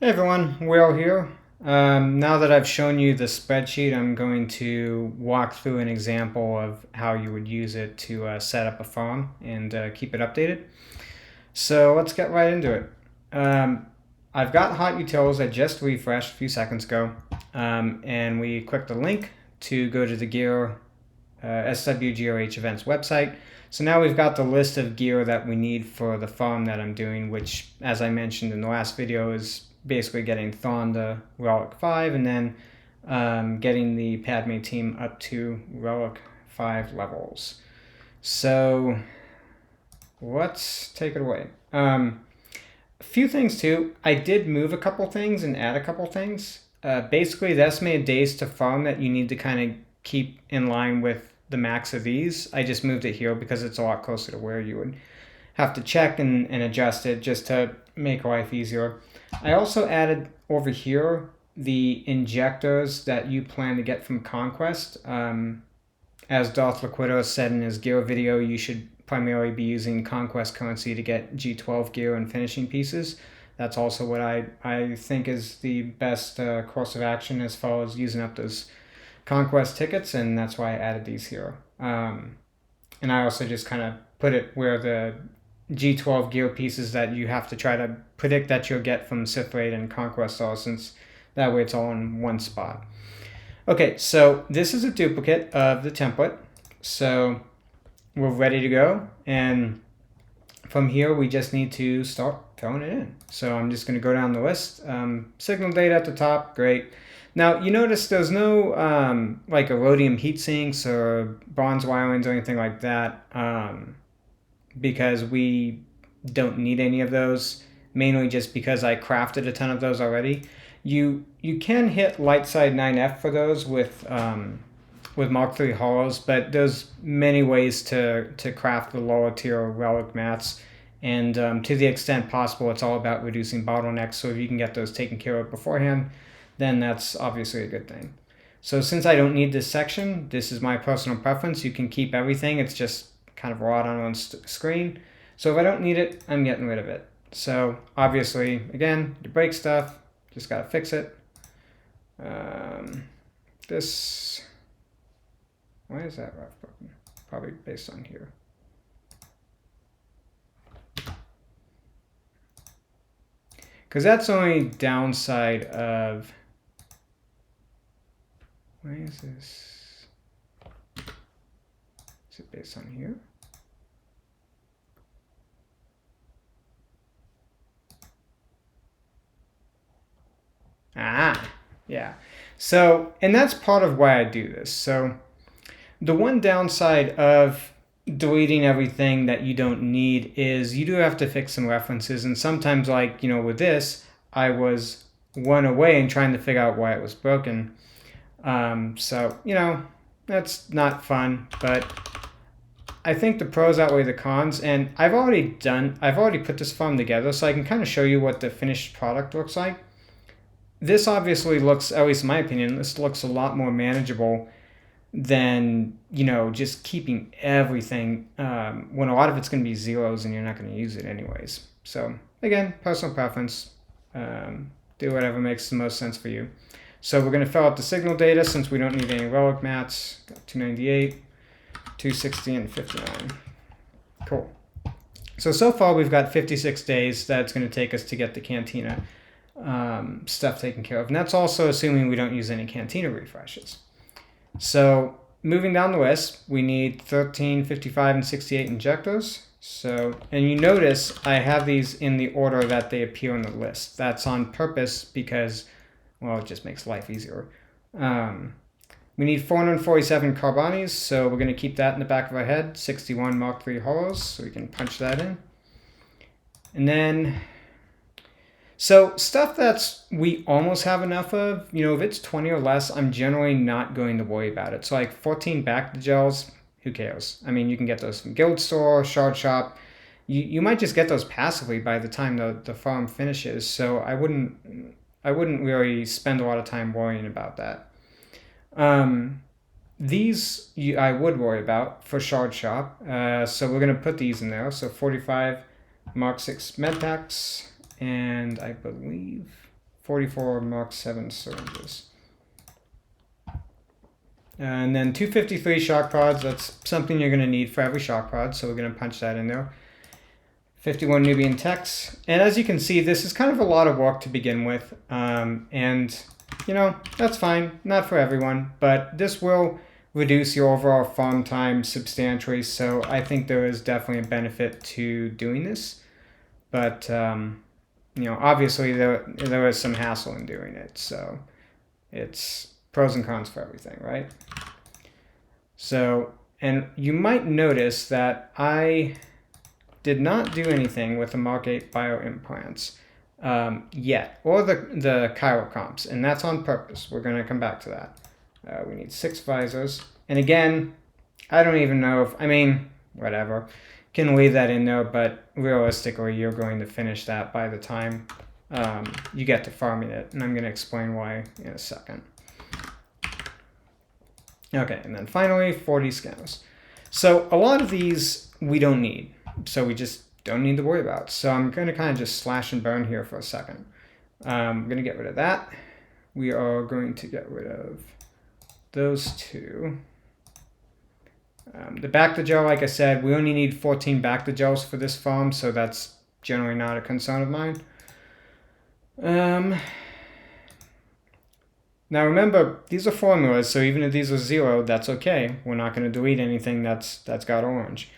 Hey everyone, Will here. Now that I've shown you the spreadsheet, I'm going to walk through an example of how you would use it to set up a farm and keep it updated. So let's get right into it. I've got hot utils. I just refreshed a few seconds ago, and we clicked the link to go to the gear SWGOH events website. So now we've got the list of gear that we need for the farm that I'm doing, which, as I mentioned in the last video, is basically getting Thawne to Relic 5 and then getting the Padme team up to Relic 5 levels. So let's take it away. A few things too. I did move a couple things and add a couple things. Basically, the estimated days to farm that you need to kind of keep in line with the max of these. I just moved it here because it's a lot closer to where you would have to check and adjust it just to make life easier. I also added over here the injectors that you plan to get from Conquest. As Darth Liquido said in his gear video, you should primarily be using Conquest currency to get G12 gear and finishing pieces. That's also what I think is the best course of action as far as using up those Conquest tickets, and that's why I added these here. And I also just kind of put it where the G12 gear pieces that you have to try to predict that you'll get from Sith Raid and Conquest are, since that way it's all in one spot. Okay, so this is a duplicate of the template. So we're ready to go. And from here, we just need to start throwing it in. So I'm just going to go down the list. Signal data at the top, great. Now, you notice there's no like Erodium heat sinks or bronze wirings or anything like that, because we don't need any of those, mainly just because I crafted a ton of those already. You can hit light side 9F for those with Mark III hollows, but there's many ways to craft the lower tier relic mats, and to the extent possible, it's all about reducing bottlenecks. So if you can get those taken care of beforehand, then that's obviously a good thing. So since I don't need this section, this is my personal preference. You can keep everything. It's just kind of raw on one screen. So if I don't need it, I'm getting rid of it. So obviously, again, you break stuff, just gotta fix it. This, why is that rough broken? Probably based on here. Because that's the only downside of, why is this? Is it based on here? Yeah. So, and that's part of why I do this. So the one downside of deleting everything that you don't need is you do have to fix some references. And sometimes, like, with this, I was one away and trying to figure out why it was broken. So, that's not fun, but I think the pros outweigh the cons. And I've already put this farm together, so I can kind of show you what the finished product looks like. This obviously looks, at least in my opinion, this looks a lot more manageable than, just keeping everything when a lot of it's going to be zeros and you're not going to use it anyways. So again, personal preference. Do whatever makes the most sense for you. So we're going to fill out the signal data since we don't need any relic mats. Got 298, 260, and 59. Cool. So far we've got 56 days that's going to take us to get the Cantina stuff taken care of. And that's also assuming we don't use any Cantina refreshes. So moving down the list, we need 13, 55, and 68 injectors. So, and you notice I have these in the order that they appear on the list. That's on purpose because, well, it just makes life easier. We need 447 carbonis, so we're going to keep that in the back of our head. 61 Mark III hollows, so we can punch that in. And then, so stuff that's we almost have enough of, if it's 20 or less, I'm generally not going to worry about it. So like 14 back to gels, who cares? I mean, you can get those from Guild Store, Shard Shop. You might just get those passively by the time the farm finishes. So I wouldn't really spend a lot of time worrying about that. These I would worry about for Shard Shop. So we're going to put these in there. So 45 Mark 6 med packs, and I believe 44 Mark 7 syringes. And then 253 shock pods, that's something you're going to need for every shock pod, so we're going to punch that in there. 51 Nubian techs. And as you can see, this is kind of a lot of work to begin with. And, you know, that's fine. Not for everyone. But this will reduce your overall farm time substantially. So I think there is definitely a benefit to doing this. But, you know, obviously there is some hassle in doing it. So it's pros and cons for everything, right? So, and you might notice that I did not do anything with the Mark 8 bioimplants yet, or the chirocomps, and that's on purpose. We're going to come back to that. We need 6 visors. And again, I don't even know if, I mean, whatever. Can leave that in there, but realistically, you're going to finish that by the time you get to farming it, and I'm going to explain why in a second. Okay, and then finally, 40 scanners. So a lot of these we don't need, so we just don't need to worry about. So I'm going to kind of just slash and burn here for a second. I'm going to get rid of that. We are going to get rid of those 2. The Bacta-gel, like I said, we only need 14 Bacta-gels for this farm, so that's generally not a concern of mine. Now remember, these are formulas, so even if these are 0, that's okay. We're not going to delete anything that's got orange.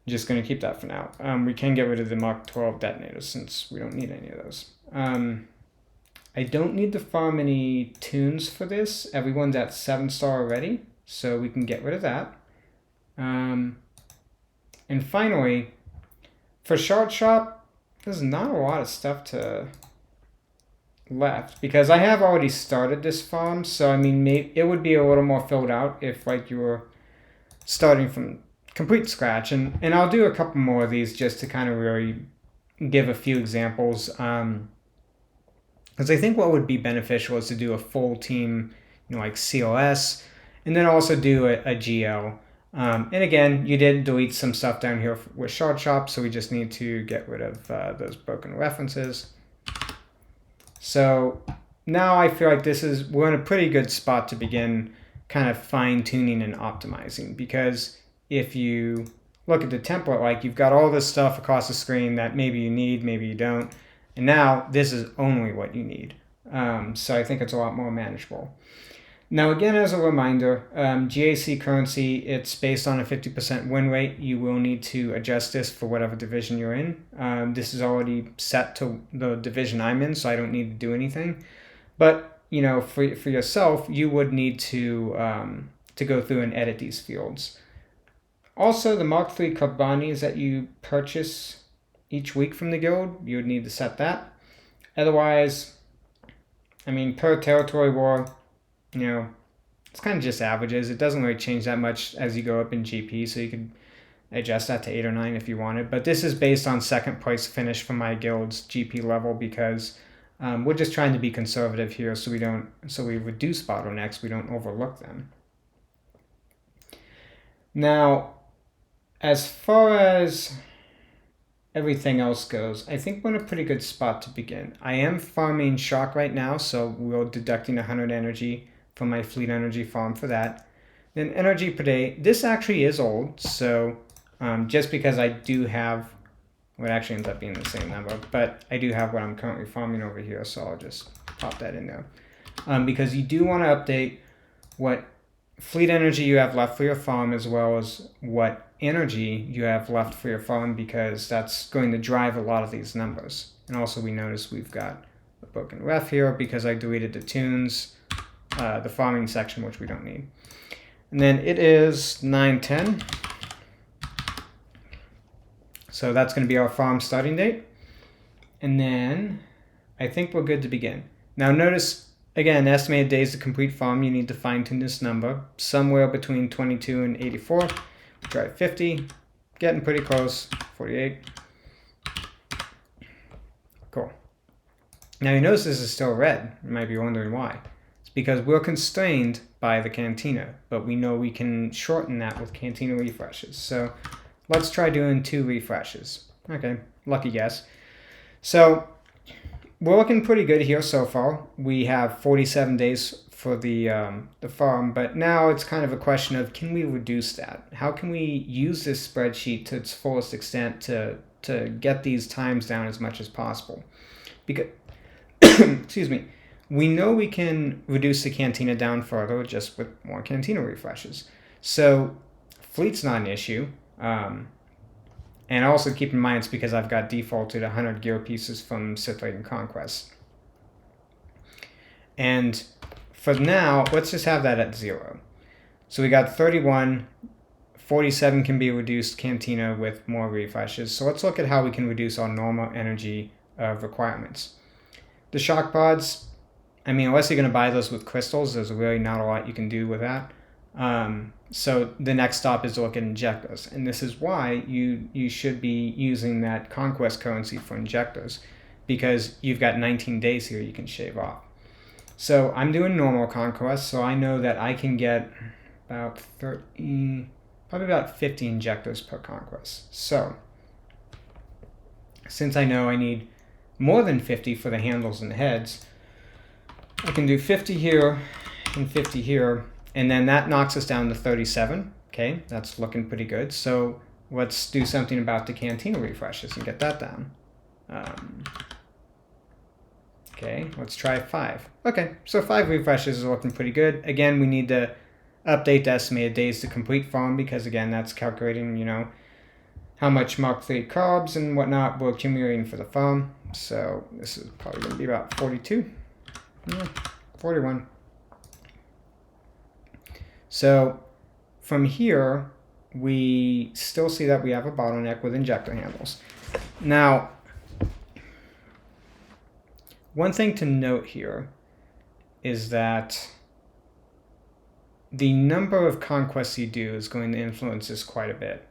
I'm just going to keep that for now. We can get rid of the Mark 12 detonators since we don't need any of those. I don't need to farm any tunes for this. Everyone's at 7-star already, so we can get rid of that. And finally, for Shard Shop, there's not a lot of stuff to left because I have already started this farm, so I mean it would be a little more filled out if like you were starting from complete scratch, and I'll do a couple more of these just to kind of really give a few examples, because I think what would be beneficial is to do a full team, you know, like CLS, and then also do a GL. And again, you did delete some stuff down here with Shard Shop, so we just need to get rid of those broken references. So now I feel like we're in a pretty good spot to begin kind of fine-tuning and optimizing, because if you look at the template, like you've got all this stuff across the screen that maybe you need, maybe you don't, and now this is only what you need. So I think it's a lot more manageable. Now again, as a reminder, GAC currency, it's based on a 50% win rate. You will need to adjust this for whatever division you're in. This is already set to the division I'm in, so I don't need to do anything. But you know, for yourself, you would need to go through and edit these fields. Also, the Mark III Karbanis that you purchase each week from the guild, you would need to set that. Otherwise, I mean, per territory war, you know, it's kind of just averages. It doesn't really change that much as you go up in GP, so you could adjust that to 8 or 9 if you wanted. But this is based on second place finish for my guild's GP level, because we're just trying to be conservative here, so we reduce bottlenecks, we don't overlook them. Now, as far as everything else goes, I think we're in a pretty good spot to begin. I am farming shock right now, so we're deducting 100 energy from my fleet energy farm for that. Then energy per day, this actually is old, so just because I do have, well, it actually ends up being the same number, but I do have what I'm currently farming over here, so I'll just pop that in there. Because you do want to update what fleet energy you have left for your farm, as well as what energy you have left for your farm, because that's going to drive a lot of these numbers. And also we notice we've got a broken ref here because I deleted the tunes, the farming section, which we don't need. And then it is 9:10. So that's going to be our farm starting date. And then I think we're good to begin. Now notice, again, estimated days to complete farm, you need to fine tune this number somewhere between 22 and 84. Try 50, getting pretty close, 48. Cool. Now you notice this is still red. You might be wondering why. It's because we're constrained by the Cantina, but we know we can shorten that with Cantina refreshes. So let's try doing 2 refreshes. Okay, lucky guess. So we're looking pretty good here so far. We have 47 days for the farm, but now it's kind of a question of, can we reduce that? How can we use this spreadsheet to its fullest extent to get these times down as much as possible? Because, excuse me, we know we can reduce the cantina down further just with more cantina refreshes. So fleet's not an issue. And also keep in mind it's because I've got defaulted 100 gear pieces from Sith Raid and Conquest. And for now, let's just have that at 0. So we got 31, 47 can be reduced cantina with more refreshes. So let's look at how we can reduce our normal energy requirements. The shock pods, I mean, unless you're going to buy those with crystals, there's really not a lot you can do with that. So the next stop is to look at injectors, and this is why you should be using that conquest currency for injectors, because you've got 19 days here you can shave off. So I'm doing normal conquest, so I know that I can get about 30, probably about 50 injectors per conquest. So since I know I need more than 50 for the handles and heads, I can do 50 here and 50 here. And then that knocks us down to 37. Okay, that's looking pretty good. So let's do something about the cantina refreshes and get that down. Okay, let's try 5. Okay, so 5 refreshes is looking pretty good. Again, we need to update the estimated days to complete farm because, again, that's calculating, you know, how much Mark 3 carbs and whatnot we're accumulating for the farm. So this is probably going to be about 42. Yeah, 41. So from here, we still see that we have a bottleneck with injector handles. Now, one thing to note here is that the number of conquests you do is going to influence this quite a bit.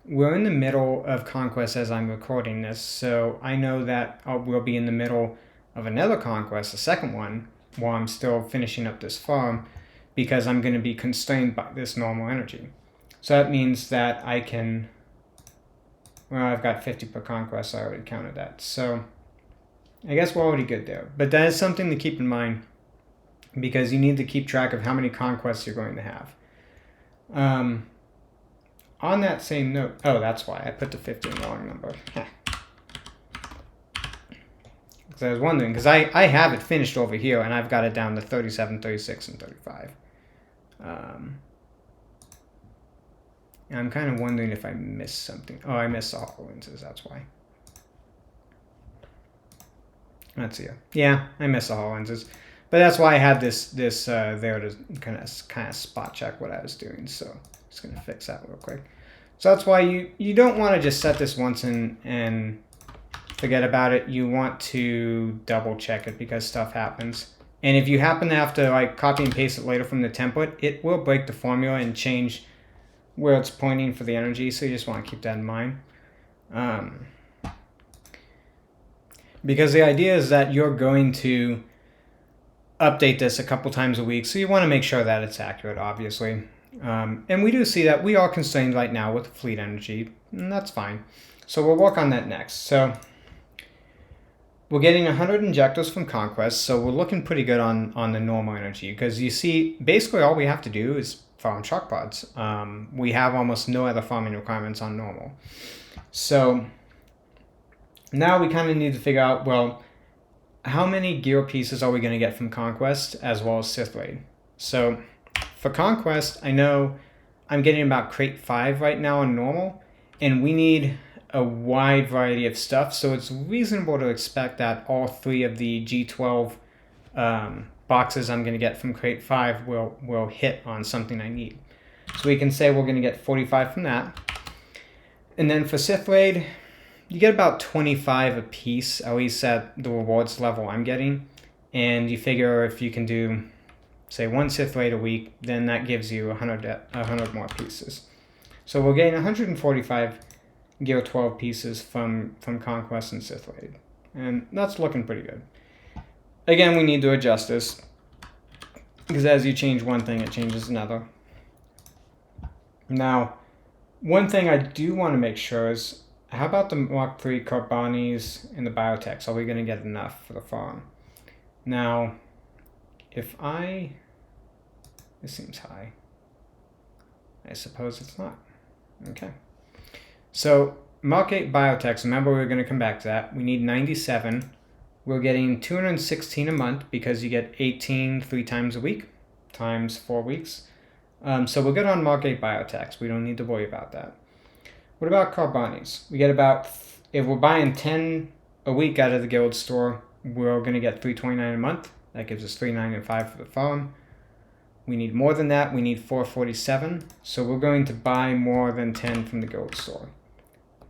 We're in the middle of conquest as I'm recording this, so I know that we'll be in the middle of another conquest, a second one, while I'm still finishing up this farm, because I'm going to be constrained by this normal energy. So that means that I can, well, I've got 50 per conquest, I already counted that. So I guess we're already good there. But that is something to keep in mind, because you need to keep track of how many conquests you're going to have. On that same note, oh, that's why I put the 50 in the wrong number. Because I was wondering, because I have it finished over here, and I've got it down to 37, 36, and 35. And I'm kind of wondering if I missed something. Oh, I missed the HoloLenses, that's why. Let's see. Yeah, I missed the HoloLenses. But that's why I had this there to kind of spot check what I was doing. So just going to fix that real quick. So that's why you don't want to just set this once and forget about it. You want to double check it because stuff happens. And if you happen to have to like copy and paste it later from the template, it will break the formula and change where it's pointing for the energy. So you just want to keep that in mind. Because the idea is that you're going to update this a couple times a week. So you want to make sure that it's accurate, obviously. And we do see that we are constrained right now with fleet energy, and that's fine. So we'll work on that next. So we're getting 100 injectors from Conquest, so we're looking pretty good on the normal energy, because you see, basically all we have to do is farm shock pods. We have almost no other farming requirements on normal. So now we kind of need to figure out, well, how many gear pieces are we going to get from Conquest as well as Sith Raid? So for Conquest, I know I'm getting about crate 5 right now on normal, and we need a wide variety of stuff, so it's reasonable to expect that all 3 of the G12 boxes I'm going to get from crate 5 will hit on something I need. So we can say we're going to get 45 from that. And then for Sith Raid, you get about 25 a piece, at least at the rewards level I'm getting. And you figure if you can do, say, 1 Sith Raid a week, then that gives you 100 more pieces. So we're getting 145 Gear 12 pieces from Conquest and Sith Raid. And that's looking pretty good. Again, we need to adjust this, because as you change one thing, it changes another. Now, one thing I do want to make sure is how about the Mark III Carbonis and the biotechs? Are we going to get enough for the farm? Now, if this seems high. I suppose it's not. Okay. So Mark 8 biotechs, remember we're going to come back to that. We need 97. We're getting 216 a month because you get 18 3 times a week times 4 weeks. So we're good on Mark 8 biotechs. We don't need to worry about that. What about Carbonis? We get about, if we're buying 10 a week out of the guild store, we're going to get 329 a month. That gives us 395 for the farm. We need more than that. We need 447. So we're going to buy more than 10 from the guild store.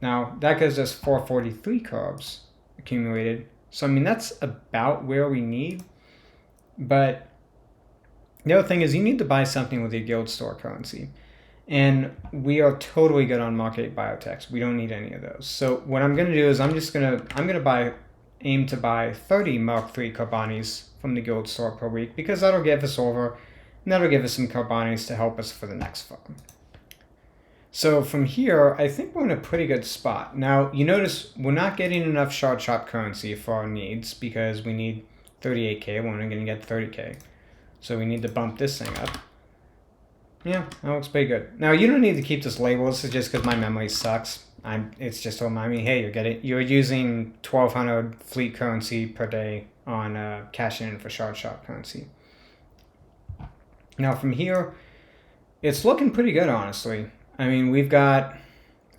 Now, that gives us 443 carbs accumulated. So, I mean, that's about where we need. But the other thing is you need to buy something with your guild store currency. And we are totally good on Mark 8 biotechs. We don't need any of those. So what I'm going to do is I'm going to aim to buy 30 Mark 3 Carbonis from the guild store per week, because that'll give us over, and that'll give us some Carbonis to help us for the next farm. So from here, I think we're in a pretty good spot. Now, you notice we're not getting enough shard shop currency for our needs because we need 38k. We're only going to get 30k. So we need to bump this thing up. Yeah, that looks pretty good. Now, you don't need to keep this label. This is just because my memory sucks. It's just to remind me, hey, you're using 1,200 fleet currency per day on cashing in for shard shop currency. Now, from here, it's looking pretty good, honestly. I mean, we've got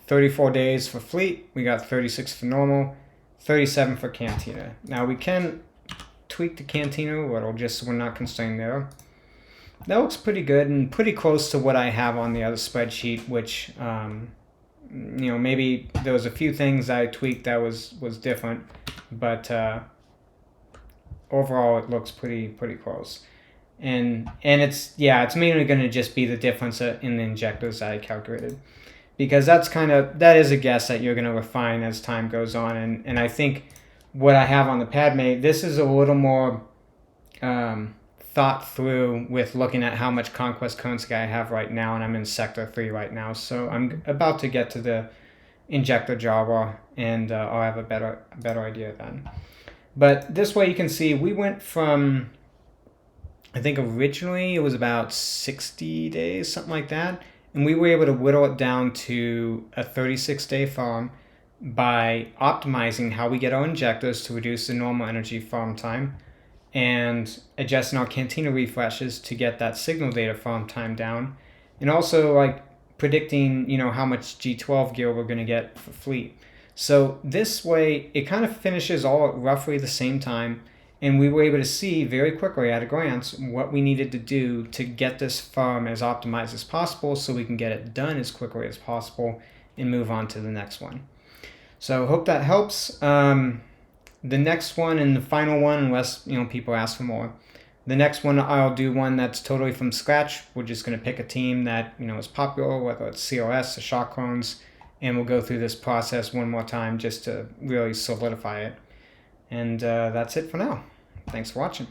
34 days for fleet. We got 36 for normal, 37 for cantina. Now, we can tweak the cantina a little just so we're not constrained there. That looks pretty good and pretty close to what I have on the other spreadsheet, which, maybe there was a few things I tweaked that was different, but overall it looks pretty close. And it's mainly going to just be the difference in the injectors that I calculated, because that is a guess that you're going to refine as time goes on. And I think what I have on the Padme, this is a little more thought through with looking at how much conquest currency I have right now, and I'm in sector 3 right now, so I'm about to get to the injector Java, and I'll have a better idea then. But this way you can see we went from, I think originally it was about 60 days, something like that, and we were able to whittle it down to a 36-day farm by optimizing how we get our injectors to reduce the normal energy farm time, and adjusting our cantina refreshes to get that signal data farm time down, and also like predicting, how much G12 gear we're going to get for fleet. So this way it kind of finishes all at roughly the same time, and we were able to see very quickly at a glance what we needed to do to get this farm as optimized as possible so we can get it done as quickly as possible and move on to the next one. So hope that helps. The next one and the final one, unless people ask for more, the next one I'll do one that's totally from scratch. We're just going to pick a team that is popular, whether it's COS or Shock Clones, and we'll go through this process one more time just to really solidify it. And that's it for now. Thanks for watching.